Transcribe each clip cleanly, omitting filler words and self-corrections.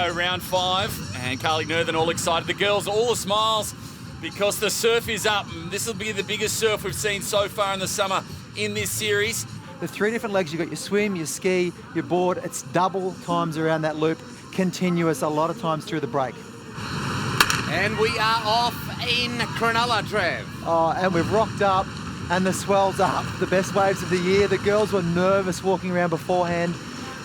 go, round 5. And Carly Nerthen all excited. The girls, all the smiles because the surf is up. This will be the biggest surf we've seen so far in the summer in this series. The 3 different legs, you've got your swim, your ski, your board. It's double times around that loop, continuous a lot of times through the break. And we are off in Cronulla, Trev. Oh, and we've rocked up and the swell's up. The best waves of the year. The girls were nervous walking around beforehand,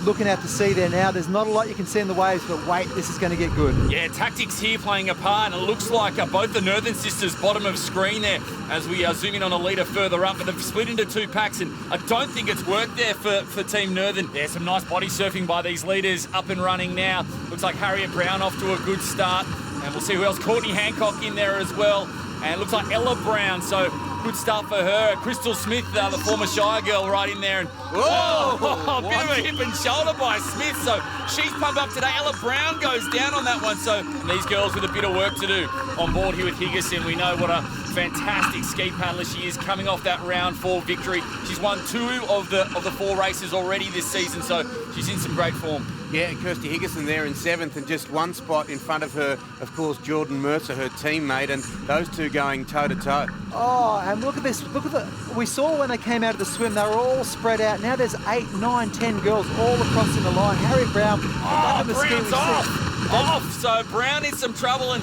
looking out to sea there now. There's not a lot you can see in the waves, but wait, this is going to get good. Yeah, tactics here playing a part, and it looks like both the Nerthen sisters bottom of screen there as we zoom in on a leader further up, but they've split into 2 packs, and I don't think it's worked there for Team Nerthen. There's some nice body surfing by these leaders, up and running now. Looks like Harriet Brown off to a good start, and we'll see who else. Courtney Hancock in there as well, and it looks like Ella Brown, so good start for her. Crystal Smith, the former Shire girl, right in there. And whoa, a bit of a hip and shoulder by Smith. So she's pumped up today. Ella Brown goes down on that one. So these girls with a bit of work to do on board here with Higginson. We know what a fantastic ski paddler she is, coming off that round 4 victory. She's won 2 of the 4 races already this season, so she's in some great form. Yeah, Kirsty Higginson there in 7th, and just 1 spot in front of her, of course, Jordan Mercer, her teammate, and those 2 going toe-to-toe. Oh, and look at this. Look at we saw when they came out of the swim, they were all spread out. Now there's 8, 9, 10 girls all across in the line. Harriet Brown, back on the ski. Brown's off. So Brown in some trouble, and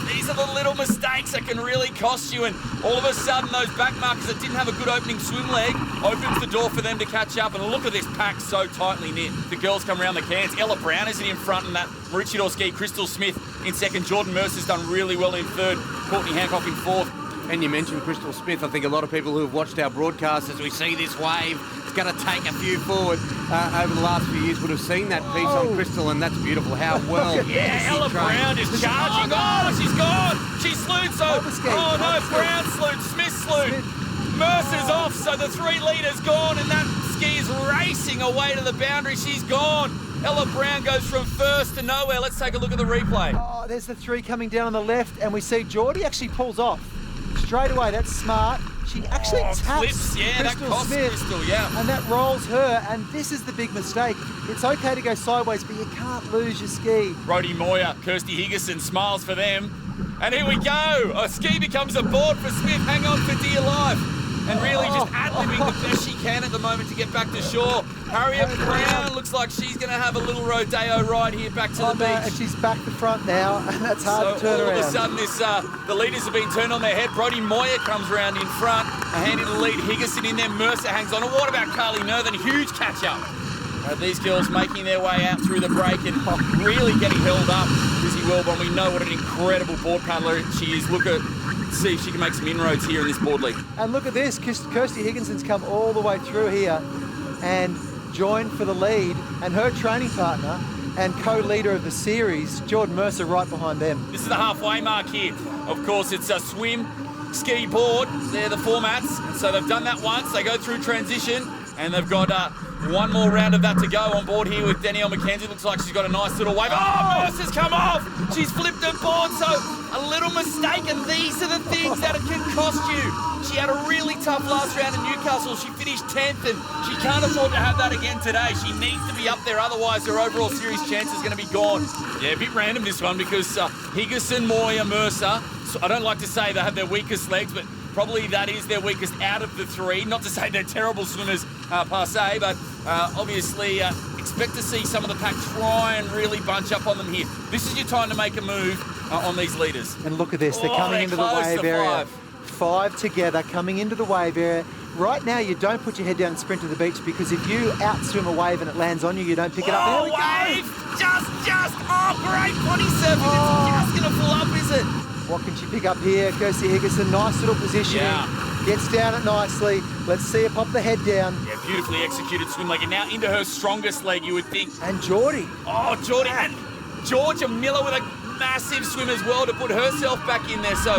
these are the little mistakes that can really cost you. And all of a sudden, those back markers that didn't have a good opening swim leg opens the door for them to catch up. And look at this pack so tightly knit. The girls come around the cans. Ella Brown isn't in front in that Maroochydore ski. Crystal Smith in 2nd. Jordan Mercer's done really well in 3rd. Courtney Hancock in 4th. And you mentioned Crystal Smith. I think a lot of people who have watched our broadcast as we see this wave, it's going to take a few forward over the last few years, would have seen that piece on Crystal, and that's beautiful. How well. Yeah, Ella Brown is charging. Oh, she's gone. She's slewed. So, Brown slewed. Smith slewed. Mercer's off. So the 3 leaders gone, and that ski is racing away to the boundary. She's gone. Ella Brown goes from 1st to nowhere. Let's take a look at the replay. Oh, there's the 3 coming down on the left, and we see Geordie actually pulls off. Straight away, that's smart. She actually taps clips, yeah, Crystal that costs Smith, Crystal, yeah. and that rolls her, and this is the big mistake. It's okay to go sideways, but you can't lose your ski. Brodie Moyer, Kirsty Higginson, smiles for them. And here we go. A ski becomes a board for Smith. Hang on for dear life. And really just ad-libbing the best she can at the moment to get back to shore. Harriet Brown looks like she's going to have a little rodeo ride here back to the beach. And she's back to front now, and that's hard to turn around. All of a sudden, the leaders have been turned on their head. Brodie Moyer comes around in front, handing the lead. Higginson in there, Mercer hangs on. And what about Carly Nerthen? Huge catch-up. These girls making their way out through the break and really getting held up. Lizzie Welborn, we know what an incredible board paddler she is. See if she can make some inroads here in this board league. And look at this, Kirsty Higginson's come all the way through here and joined for the lead, and her training partner and co-leader of the series, Jordan Mercer, right behind them. This is the halfway mark here. Of course, it's a swim, ski, board. They're the formats. So they've done that once. They go through transition, and they've got 1 more round of that to go on board here with Danielle McKenzie. Looks like she's got a nice little wave. Oh, Mercer's come off. She's flipped her board, so a little mistake, and these are the things that it can cost you. She had a really tough last round in Newcastle. She finished 10th, and she can't afford to have that again today. She needs to be up there, otherwise her overall series chance is going to be gone. Yeah, a bit random this one because Higginson, Moyer, Mercer, so I don't like to say they have their weakest legs, but probably that is their weakest out of the 3. Not to say they're terrible swimmers per se, but obviously expect to see some of the pack try and really bunch up on them here. This is your time to make a move on these leaders. And look at this, they're coming into the wave area. 5 together coming into the wave area. Right now, you don't put your head down and sprint to the beach, because if you outswim a wave and it lands on you, you don't pick it up. There we go. Great body surfing. It's just going to pull up, is it? What can she pick up here? Kirsty Higginson, nice little positioning. Yeah. Gets down it nicely. Let's see her pop the head down. Yeah, beautifully executed swim leg. And now into her strongest leg, you would think. And Geordie. Oh, Geordie. And Georgia Miller with a massive swim as well to put herself back in there. So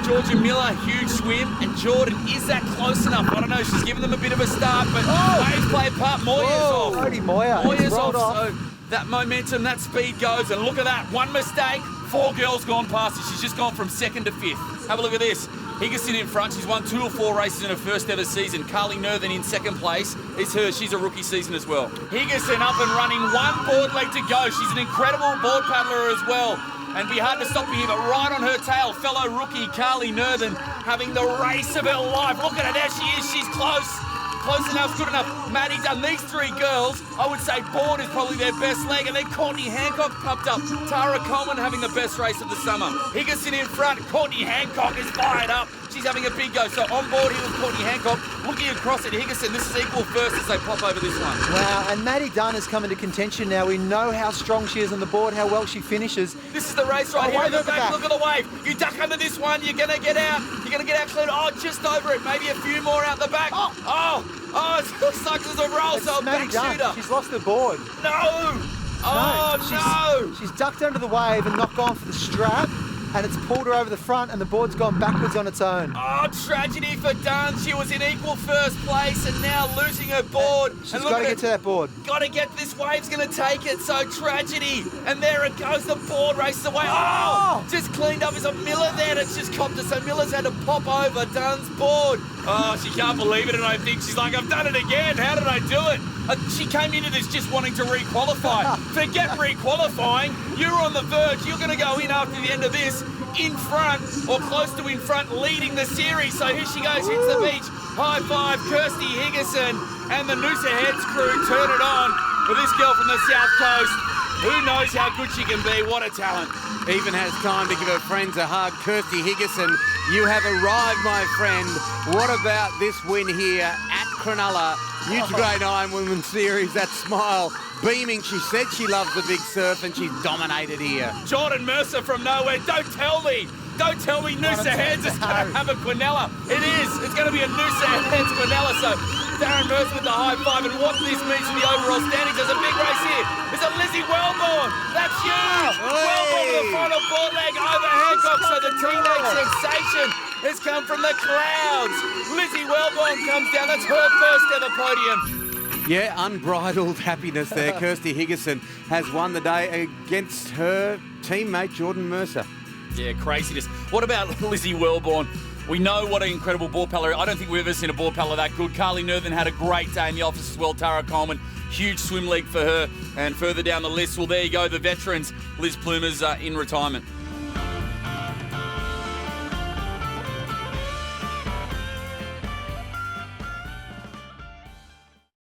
Georgia Miller, huge swim. And Jordan, is that close enough? I don't know. She's given them a bit of a start, but waves play a part. Moyer's off. Brodie Moyer. Moyer's off. So that momentum, that speed goes. And look at that. 1 mistake. 4 girls gone past her. She's just gone from 2nd to 5th. Have a look at this. Higginson in front. She's won 2 or 4 races in her first ever season. Carly Nerthen in second place. It's her. She's a rookie season as well. Higginson up and running. 1 board leg to go. She's an incredible board paddler as well. And be hard to stop here, but right on her tail, fellow rookie Carly Nerthen having the race of her life. Look at her, there she is. She's close. Close enough, good enough. Maddie done. These 3 girls, I would say board is probably their best leg. And then Courtney Hancock pumped up. Tara Coleman having the best race of the summer. Higginson in front. Courtney Hancock is fired up. She's having a big go. So on board here with Courtney Hancock, looking across at Higginson. This is equal first as they pop over this one. Wow, and Maddie Dunn has come into contention now. We know how strong she is on the board, how well she finishes. This is the race right here. Wave Look at the back. Look at the wave. You duck under this one. You're going to get out. You're going to get out clean. Oh, just over it. Maybe a few more out the back. Oh, it looks like there's a roll. It's So a Maddie back Dunn. shooter. She's lost the board. No. Oh, no. She's ducked under the wave and not gone for the strap, and it's pulled her over the front, and the board's gone backwards on its own. Oh, tragedy for Dunn. She was in equal first place and now losing her board. She's and got to get to that board. Got to get this wave's going to take it. So tragedy. And there it goes. The board races away. Oh, just cleaned up. There's a Miller there that's just copped it. So Miller's had to pop over Dunn's board. Oh, she can't believe it. And I think she's like, I've done it again. How did I do it? She came into this just wanting to re-qualify. Forget re-qualifying. You're on the verge. You're going to go in after the end of this in front or close to in front, leading the series. So here she goes, hits the beach. High five, Kirsty Higginson and the Noosa Heads crew turn it on for this girl from the South Coast. Who knows how good she can be? What a talent. Even has time to give her friends a hug. Kirsty Higginson, you have arrived, my friend. What about this win here at Cronulla? Nutri-Grain IronWoman Series, that smile beaming. She said she loves the big surf and she's dominated here. Jordan Mercer from nowhere. Don't tell me Noosa Heads is going to have a Quinella. It is. It's going to be a Noosa Heads Quinella. So Darren Mercer with the high five. And what this means for the overall standings, there's a big race here. There's a Lizzie Wellborn. That's huge. Wellborn with the final board leg over Hancock. So the teenage sensation has come from the clouds. Lizzie Wellborn comes down. That's her first ever podium. Yeah, unbridled happiness there. Kirsty Higginson has won the day against her teammate Jordan Mercer. Yeah, craziness. What about Lizzie Wellborn? We know what an incredible board paddler. I don't think we've ever seen a board paddler that good. Carly Nerthen had a great day in the office as well. Tara Coleman, huge swim leg for her. And further down the list, well, there you go, the veterans. Liz Plumer's in retirement.